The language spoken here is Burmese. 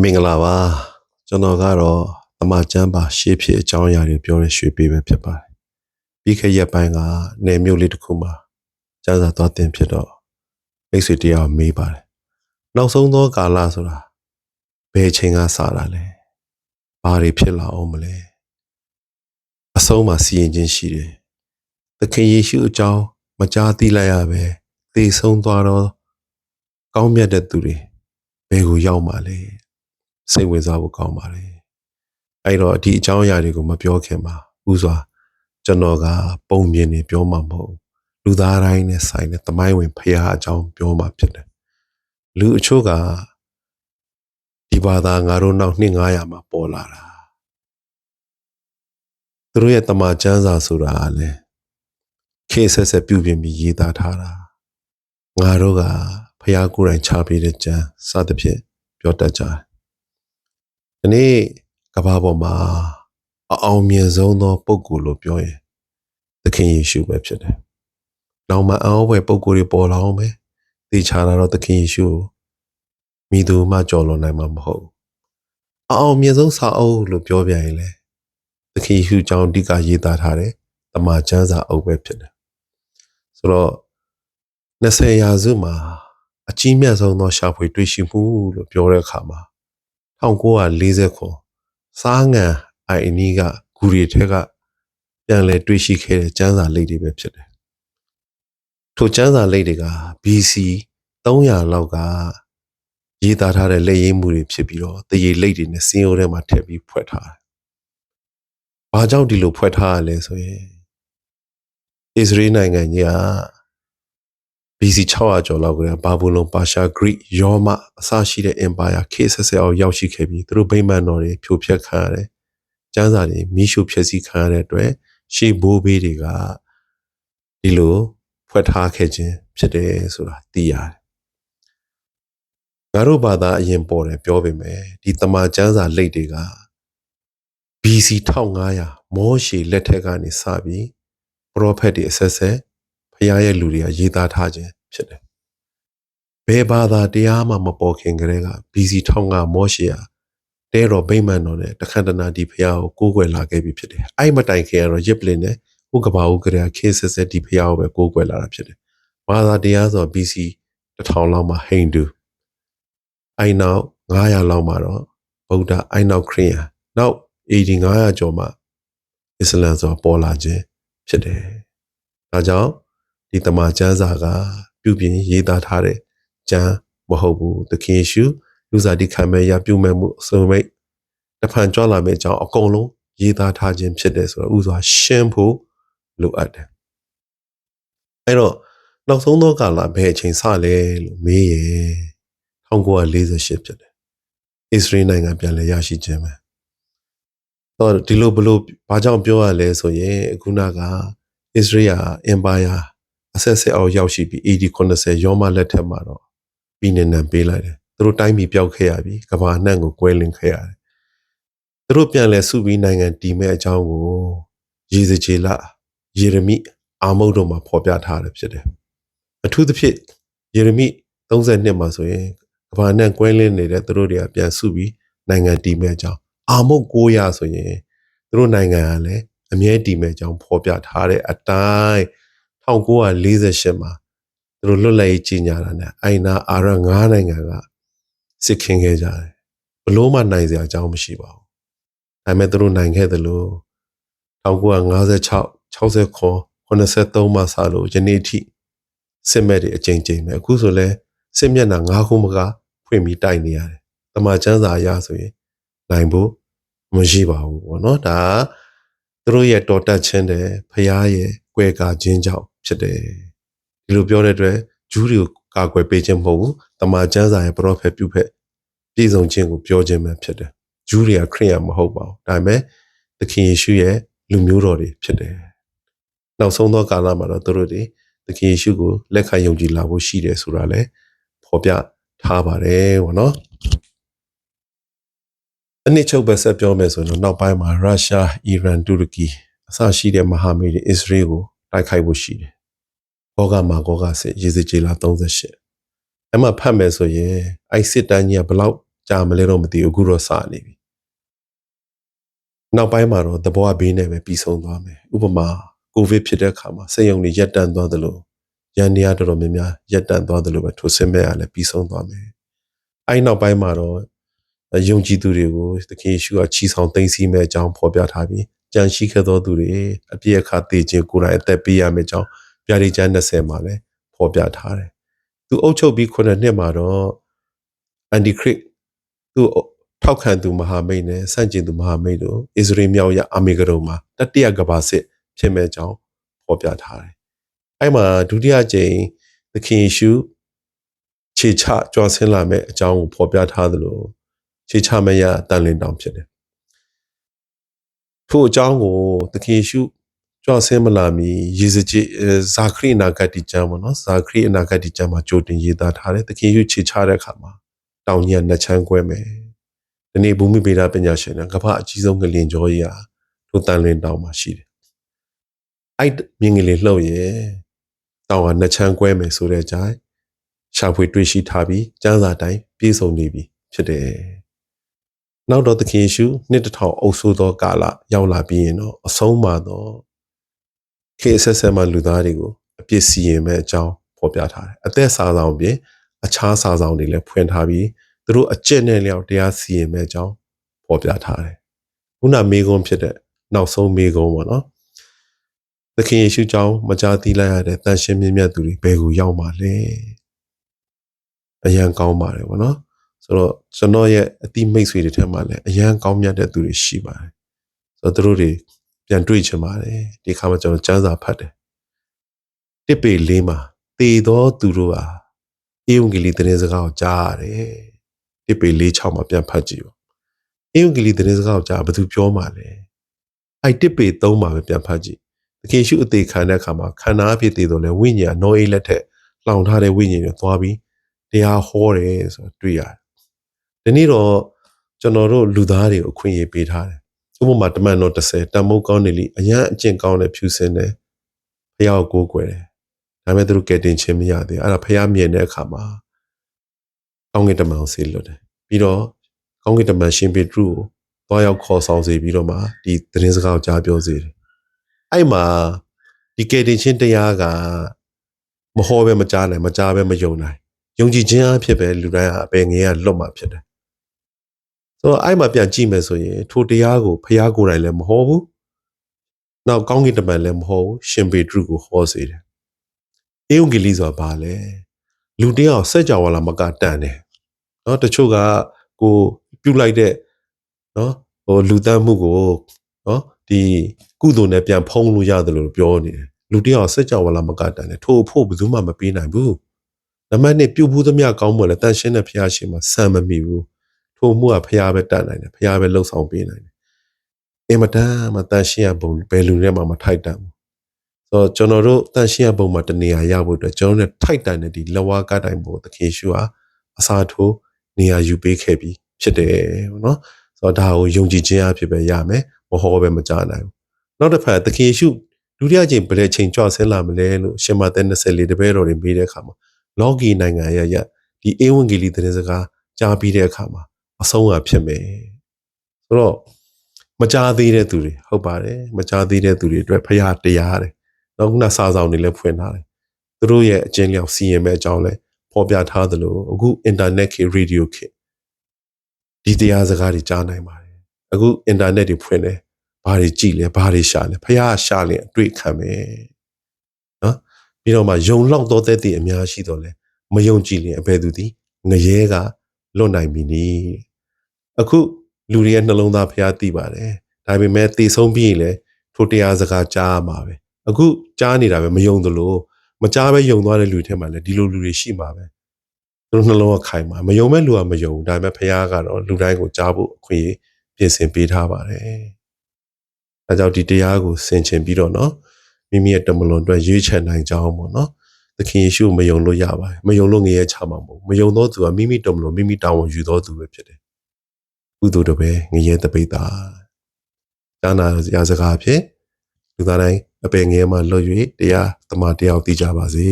မင်္ဂလာပါကျွန်တော်ကတော့အမချမ်းပါရှေ့ဖြစ်အကြောင်းအရာတွေပြောရရွှေပေးပဲဖြစ်ပါတယ်ပြီးခဲ့ရက်ပိုင်းကနေမျိုးလေးတစ်ခုမှာကျန်းစာသွားတင်ဖြစ်တော့မိတ်ဆွေတယောက်မေးပါတယ်နောက်ဆုံးသောကာလဆိုတာဘယ်ချိန်ကစတာလဲဘာတွေဖြစ်လာအောင်မလဲအဆုံးမှာစီရင်ခြင်းရှိတယ်သခင်ယေရှုအကြောင်းမကြားသိလိုက်ရပဲသေဆုံးသွားတော့ကောင်းမြတ်တဲ့သူတွေဘယ်ကိုရောက်မှာလဲစိတ်ဝင်စားဖို့ကောင်းပါတယ်အဲ့တော့ဒီအကြောင်းအရာတွေကိုမပြောခင်မှာဥစွာကျွန်တော်ကပုံမြင်နေပြောမှာမဟုတ်လူသားတိုင်းနဲ့ဆိုင်တဲ့သမိုင်းဝင်ဖခင်အကြောင်းပြောမှာဖြစ်တယ်လူအချို့ကဒီဘာသာငါတို့နောက်နှစ်900မှာပေါ်လာတာသူတို့ရဲ့တမန်ကျမ်းစာဆိုတာလည်းခေတ်ဆက်ဆက်ပြုပြင်ပြီးရေးသားထားတာငါတို့ကဖခင်ကိုယ်တိုင်ချပေးတဲ့ကျမ်းစသဖြင့်ပြောတတ်ကြတယ်ဒီနေ့ကမ္ဘာပေါ်မှာအအောင်မြင်ဆုံးသောပုဂ္ဂိုလ်လို့ပြောရင်သခင်ယေရှုပဲဖြစ်တယ်။နောက်မှအောက်ဝဲပုဂ္ဂိုလ်တွေပေါ်လာအောင်ပဲသိချတာတော့သခင်ယေရှုမိသူမှကြော်လွန်နိုင်မှာမဟုတ်။အအောင်မြင်ဆုံးစာအုပ်လို့ပြောပြရင်လေသခင်ယေရှုကြောင့်အဓိကရေးသားထားတဲ့တမန်ကျမ်းစာအုပ်ပဲဖြစ်တယ်။ဆိုတော့20ရာစုမှာအကြီးမြတ်ဆုံးသောရှာဖွေတွေ့ရှိမှုလို့ပြောတဲ့အခါမှာ1940ခုစားငံအိုင်နီးကဂူရီထက်ကပြန်လဲတွေ့ရှိခဲ့တဲ့ကျမ်းစာလိပ်တွေပဲဖြစ်တယ်။ထိုကျမ်းစာလိပ်တွေက BC 300လောက်ကရေးသားထားတဲ့လက်ရေးမှုတွေဖြစ်ပြီးတော့တရေလိပ်တွေနဲ့စင်းရိုးထဲမှာထည့်ပြီးဖွဲ့ထားတယ်။ဘာကြောင့်ဒီလိုဖွဲ့ထားရလဲဆိုရင်အစ္စရေးနိုင်ငံကြီးက BC 600ကျော်လောက်ကဘာဘူလုံပါရှာဂရိယောမအစရှိတဲ့ empire ခေတ်ဆက်ဆက်အောင်ရောက်ရှိခဲ့ပြီးသူတို့ဗိမာန်တော်တွေဖြိုဖျက်ခံရတယ်။ကျမ်းစာတွေမီးရှို့ဖျက်ဆီးခံရတဲ့အတွက်ရှေးဘိုးဘေးတွေကဒီလိုဖွဲ့ထားခဲ့ခြင်းဖြစ်တယ်ဆိုတာသိရတယ်။ငါတို့ဘာသာအရင်ပေါ်တယ်ပြောပေမဲ့ဒီတမန်ကျမ်းစာလိပ်တွေက BC 1500မောရှေလက်ထက်ကနေစပြီးပရောဖက်တွေအဆက်ဆက်ဖခင်ရဲ့လူတွေကရေးသားထားခြင်းဖြစ်တယ်။ဘယ်ဘာသာတရားမှမပေါ်ခင်ကတည်းက BC 1500မောရှေဟာတဲတော်ဗိမာန်တော်နဲ့တခန္ဓနာဒီဖခင်ကိုကိုးကွယ်လာခဲ့ပြီဖြစ်တယ်။အဲ့မတိုင်ခင်ကတော့ရစ်ပလင်နဲ့ဥကဘာဥကရာခေဆက်ဆက်ဒီဖခင်ကိုပဲကိုးကွယ်လာတာဖြစ်တယ်။ဘာသာတရားဆို BC 1000လောက်မှာဟိန္ဒူအဲ့နောက်900လောက်မှာတော့ဗုဒ္ဓအဲ့နောက်ခရစ်ယာန်နောက် AD 900ကျော်မှာအစ္စလမ်ဆိုတာပေါ်လာခြင်းဖြစ်တယ်။ဒါကြောင့်ဒီတမန်ကျမ်းစာကပြုပြင်ရေးသားထားတဲ့ကျမ်းမဟုတ်ဘူးသခင်ယေရှုလူစားတိခံမဲ့ရပြုမဲ့မှုအစုံမိတ်တဖန်ကြွလာမဲ့အကြောင်းအကုန်လုံးရေးသားထားခြင်းဖြစ်တယ်ဆိုတော့ဥစွာရှင်းဖို့လိုအပ်တယ်အဲ့တော့နောက်ဆုံးသောကာလဘယ်အချိန်စလဲလို့မေးရင်1948ဖြစ်တယ်အစ္စရေးနိုင်ငံပြန်လည်ရရှိခြင်းပဲတော့ဒီလိုဘလို့ဘာကြောင့်ပြောရလဲဆိုရင်အခုနကအစ္စရေးအင်ပါယာအဆက်ဆက်အောင်ရောက်ရှိပြီး AD 90ရောမလက်ထက်မှာတော့ပြည်နယ်နံပေးလိုက်တယ်သူတို့တိုင်းပြည်ပျောက်ခဲ့ရပြီကမ္ဘာအနှံ့ကိုကွဲလင်ခဲ့ရတယ်သူတို့ပြန်လဲစုပြီးနိုင်ငံတည်မဲ့အကြောင်းကိုယေဇကျေလယေရမိအာမုတ်တို့မှာဖော်ပြထားတယ်ဖြစ်တယ်အထူးသဖြင့်ယေရမိ32မှာဆိုရင်ကမ္ဘာနဲ့ကွဲလင်းနေတဲ့သူတို့တွေကပြန်စုပြီးနိုင်ငံတည်မဲ့အကြောင်းအာမုတ်900ဆိုရင်သူတို့နိုင်ငံကလည်းအမြဲတည်မဲ့အကြောင်းဖော်ပြထားတဲ့အတိုင်း1948မှာသူတို့လွတ်လပ်ရေးကြီးညာတာနဲ့အိုင်နာအာရ9နိုင်ငံကစစ်ခင်းခဲ့ကြတယ်ဘလို့မှနိုင်စရာအကြောင်းမရှိပါဘူးဒါပေမဲ့သူတို့နိုင်ခဲ့တယ်လို့1956 69 83မှာစလို့ယနေ့ထိစစ်မဲ့တွေအကြိမ်ကြိမ်ပဲအခုဆိုလဲစစ်မျက်နှာ9ခုမကဖွင့်ပြီးတိုက်နေရတယ်တမန်ကျမ်းစာအရဆိုရင်နိုင်ဖို့မရှိပါဘူးပေါ့နော်ဒါသူတို့ရဲ့တော်တက်ခြင်းတဲ့ဖျားရဲ့ကွဲကားခြင်းကြောင့်ဖြစ်တယ်ဒီလိုပြောတဲ့အတွက်ဂျူးတွေကိုကာကွယ်ပေးခြင်းမဟုတ်ဘူးတမန်ကျမ်းစာရဲ့ပရောဖက်ပြုဖက်ပြည်စုံခြင်းကိုပြောခြင်းပဲဖြစ်တယ်ဂျူးတွေကခရစ်ယာန်မဟုတ်ပါဘူးဒါပေမဲ့သခင်ယေရှုရဲ့လူမျိုးတော်တွေဖြစ်တယ်နောက်ဆုံးသောကာလမှာတော့သူတို့တွေသခင်ယေရှုကိုလက်ခံယုံကြည်လာဖို့ရှိတယ်ဆိုတာလည်းဖော်ပြထားပါတယ်ပေါ့နော်အနည်းချုပ်ပဲဆက်ပြောမယ်ဆိုရင်နောက်ပိုင်းမှာရုရှားအီရန်တူရကီအစရှိတဲ့မဟာမိတ်တွေအစ္စရေးကိုတိုက်ခိုက်ဖို့ရှိတယ်ဂောဂမာဂောဂစစ်ရေစကြည်လာ38အဲ့မှာဖတ်မယ်ဆိုရင်အဲ့စစ်တမ်းကြီးကဘလောက် ကြာမလဲတော့မသိဘူးအခုတော့စနေပြီနောက်ပိုင်းမှာတော့သဘောဘေးနဲ့ပဲပြီးဆုံးသွားမယ်ဥပမာကိုဗစ်ဖြစ်တဲ့အခါမှာစိတ်ယုံတွေရပ်တန့်သွားသလိုရန်တရားတော်တော်များများရပ်တန့်သွားသလိုပဲထိုစစ်မဲ့ရလည်းပြီးဆုံးသွားမယ်အဲ့နောက်ပိုင်းမှာတော့ယုံကြည်သူတွေကိုသခင်ယေရှုကချီဆောင်သိမ်းဆည်းမဲ့အကြောင်းဖော်ပြထားပြီးကြံရှိခဲ့သောသူတွေအပြည့်အခါတည်ခြင်းကိုယ်တိုင်အသက်ပေးရမယ့်အကြောင်းဗျာဒိတ်ကျမ်း20မှာလည်းဖော်ပြထားတယ်သူအုပ်ချုပ်ပြီး9နှစ်မှာတော့အန်တီခရစ်သူထောက်ခံသူမဟာမိတ်နဲ့ဆန့်ကျင်သူမဟာမိတ်တို့ဣသရေလမြောက်ရအာမေဂရုံမှာတတိယကမ္ဘာစစ်ဖြစ်မဲ့အကြောင်းဖော်ပြထားတယ်အဲ့မှာဒုတိယကြိမ်သခင်ယေရှုခြေချကြွဆင်းလာမဲ့အကြောင်းကိုဖော်ပြထားသလိုခြေချမရတန်လင်းတောင်ဖြစ်တယ်ထို့အကြောင်းကိုသခင်ယေရှုကြွဆင်းမလာမီယေဇကျေဇာခရိနာဂတိကျမ်းပေါ့နော်ဇာခရိအနာဂတိကျမ်းမှာကြိုတင်ရေးသားထားတယ်သခင်ယေရှုခြေချတဲ့အခါမှာတောင်ကြီးကနှစ်ချမ်းကွဲမယ်ဒီနေ့ဘူမိဗေဒပညာရှင်ကကမ္ဘာအကြီးဆုံးငလျင်ကြောကြီးဟာထိုတန်လင်းတောင်မှာရှိတယ်အဲ့မြင်ငလျင်လှုပ်ရဲ့တောင်ကနှစ်ချမ်းကွဲမယ်ဆိုတဲ့အကြောင်းရှာဖွေတွေ့ရှိထားပြီးကျမ်းစာတိုင်းပြည့်စုံနေပြီဖြစ်တယ်နောက်တော့သခင်ယေရှုနှစ်တစ်ထောင်အုပ်ဆိုးသောကာလရောက်လာပြီးရင်တော့အဆုံးမှာတော့ခေတ်ဆက်ဆက်မှလူသားတွေကိုအပြစ်စီရင်မဲ့အကြောင်းဖော်ပြထားတယ်အသက်စာဆောင်ပြင်အခြားစာဆောင်တွေလည်းဖွင့်ထားပြီးသူတို့အကျင့်နဲ့လျောက်တရားစီရင်မဲ့အကြောင်းဖော်ပြထားတယ်ခုနမေကုန်းဖြစ်တဲ့နောက်ဆုံးမေကုန်းပေါ့နော်သခင်ယေရှုကြောင့်မကြားသိလိုက်ရတဲ့တန်ရှင်းမြင့်မြတ်သူတွေဘယ်ကိုရောက်မှာလဲအရန်ကောင်းပါတယ်ဗောနော်ဆိုတော့ကျွန်တော်ရဲ့အတိမိတ်ဆွေတွေထဲမှာလည်းအရန်ကောင်းမြတ်တဲ့သူတွေရှိပါတယ်ဆိုတော့သူတို့တွေပြန်တွေ့ချင်ပါတယ်ဒီခါမှာကျွန်တော်စံစာဖတ်တယ်တစ်ပေလေးမှာတေသောသူတို့ဟာဧဝံဂေလိသတင်းစကားကိုကြားရတယ်တစ်ပေလေး6မှာပြန်ဖတ်ကြည့်ပါဧဝံဂေလိသတင်းစကားကိုကြားဘာသူပြောမှလဲအဲ့တစ်ပေ3မှာပဲပြန်ဖတ်ကြည့်သခင်ရှုအသေးခံတဲ့အခါမှာခန္ဓာအဖြစ်တည်တော့လဲဝိညာဉ်နောအေးလက်ထက်လောင်ထားတဲ့ဝိညာဉ်တွေသွားပြီးတရားဟောတယ်ဆိုတော့တွေ့ရတယ်ဒီနေ့တော့ကျွန်တော်တို့လူသားတွေကိုအခွင့်အရေးပေးထားတယ်ဥပမာတမန်တော်30တန်မိုးကောင်းနေလိအရန်အကျင့်ကောင်းတဲ့ဖြူစင်တယ်ဖះကိုကိုွယ်တယ်ဒါပေမဲ့သူတို့ကဲတင်ခြင်းမရသေးအဲ့ဒါဖះမြင်တဲ့အခါမှာကောင်းကင်တမန်ကိုဆေးလွတ်တယ်ပြီးတော့ကောင်းကင်တမန်ရှင်ပေတရုကိုသွားရောက်ခေါ်ဆောင်စေပြီးတော့မှဒီသတင်းစကားကိုကြားပြောစေတယ်အဲ့မှာဒီကဲတင်ခြင်းတရားကမဟောပဲမကြားနိုင်မကြားပဲမယုံနိုင်ယုံကြည်ခြင်းအဖြစ်ပဲလူတိုင်းဟာအပင်ငယ်ကလွတ်မှာဖြစ်တယ်ဆိုတော့အဲ့မှာပြန်ကြည့်မယ်ဆိုရင်ထိုတရားကိုဖះကိုယ်တိုင်လည်းမဟောဘူးနောက်ကောင်းကင်တမန်လည်းမဟောဘူးရှင်ပေတရုကိုဟောစေတယ်ဧဝံဂေလိဆိုတာဘာလဲလူတယောက်စัจ java လာမကတန်တယ်เนาะတချို့ကကိုပြုတ်လိုက်တဲ့เนาะဟိုလူတန်းမှုကိုเนาะဒီကုသိုလ်နဲ့ပြန်ဖုံးလို့ရတယ်လို့ပြောနေတယ်လူတယောက်စัจ java လာမကတန်တယ်ထို့ဖို့ဘယ်သူမှမပေးနိုင်ဘူးနံပါတ်1ပြုတ်ဘူးသမျှကောင်းမွန်လဲတန်ရှင်းတဲ့ဖះရှင်မှာစံမမီဘူးထို့မှုကဖះပဲတတ်နိုင်တယ်ဖះပဲလှုပ်ဆောင်ပေးနိုင်တယ်အင်မတန်မှတန်ရှင်းရဘုံဘယ်လူနဲ့မှမထိုက်တန်ဘူးဆိုတော့ကျွန်တော်တို့တန်ရှင်းရဘုံမှာတနေရာရဖို့အတွက်ကျွန်တော်တို့ထိုက်တန်တဲ့ဒီလက်ဝါးကားတိုင်းပေါ်သခင်ရှုဟာအစာထိုးနေရာယူပေးခဲ့ပြီးဖြစ်တယ်เนาะဆိုတော့ဒါကိုယုံကြည်ခြင်းအဖြစ်ပဲရမယ်မဟောပဲမကြားနိုင်ဘူးနောက်တစ်ဖက်သခင်ရှုဒုတိယချိန်ဘယ်ချိန်ကြွဆင်းလာမလဲလို့ရှင်မသက်24တပည့်တော်တွေမေးတဲ့အခါမှာလောကီနိုင်ငံရဒီဧဝံဂေလိသတင်းစကားကြားပြီးတဲ့အခါမှာအဆုံးအဖြစ်မယ်ဆိုတော့မကြားသေးတဲ့သူတွေဟုတ်ပါတယ်မကြားသေးတဲ့သူတွေအတွက်ဖရာတရားတယ်နောက်ခုနစာဆောင်တွေလည်းဖွင့်ထားတယ်သူတို့ရဲ့အကျဉ်းလျောက်စီရင်မဲ့အကြောင်းလည်းဖော်ပြထားသလိုအခုအင်တာနက်ခေတ်ရေဒီယိုခေတ်ဒီတရားစကားတွေကြားနိုင်ပါတယ်အခုအင်တာနက်တွေဖွင့်တယ်ဘာတွေကြည့်လဲဘာတွေရှာလဲဖရာရှာလဲအတွေ့ခံမယ်နော်ပြီးတော့မှယုံလောက်သောသက်တည်အများရှိတော့လဲမယုံကြည်ရင်အဘယ်သူသည်ငရဲကလွတ်နိုင်ပြီနီအခုလူတွေရဲ့နှလုံးသားဖျားသိပါတယ်ဒါပေမဲ့တည်ဆုံးပြီးရင်လည်းထိုတရားစကားကြားရမှာပဲအခုကြားနေတာပဲမယုံသလိုမကြားပဲယုံသွားတဲ့လူတွေထဲမှာလည်းဒီလိုလူတွေရှိမှာပဲသူတို့နှလုံးကခိုင်မှာမယုံမဲ့လူကမယုံဒါပေမဲ့ဖျားကတော့လူတိုင်းကိုကြားဖို့အခွင့်အရေးပြင်ဆင်ပေးထားပါတယ်အဲကြောင့်ဒီတရားကိုဆင်ခြင်ပြီးတော့နော်မိမိရဲ့တမလွန်အတွက်ရွေးချယ်နိုင်ကြအောင်ပေါ့နော်သခင်ယေရှုမယုံလို့ရပါတယ်မယုံလို့ငရဲချမှာမဟုတ်မယုံသောသူကမိမိတမလွန်မိမိတာဝန်ယူသောသူပဲဖြစ်တယ်ကုသိုလ်တပဲငရဲတပိတ်တာဒါနာရာစကားဖြင့်လူသားတိုင်းအပင်ငရဲမှာလွတ်၍တရားတမန်တရားသိကြပါစေ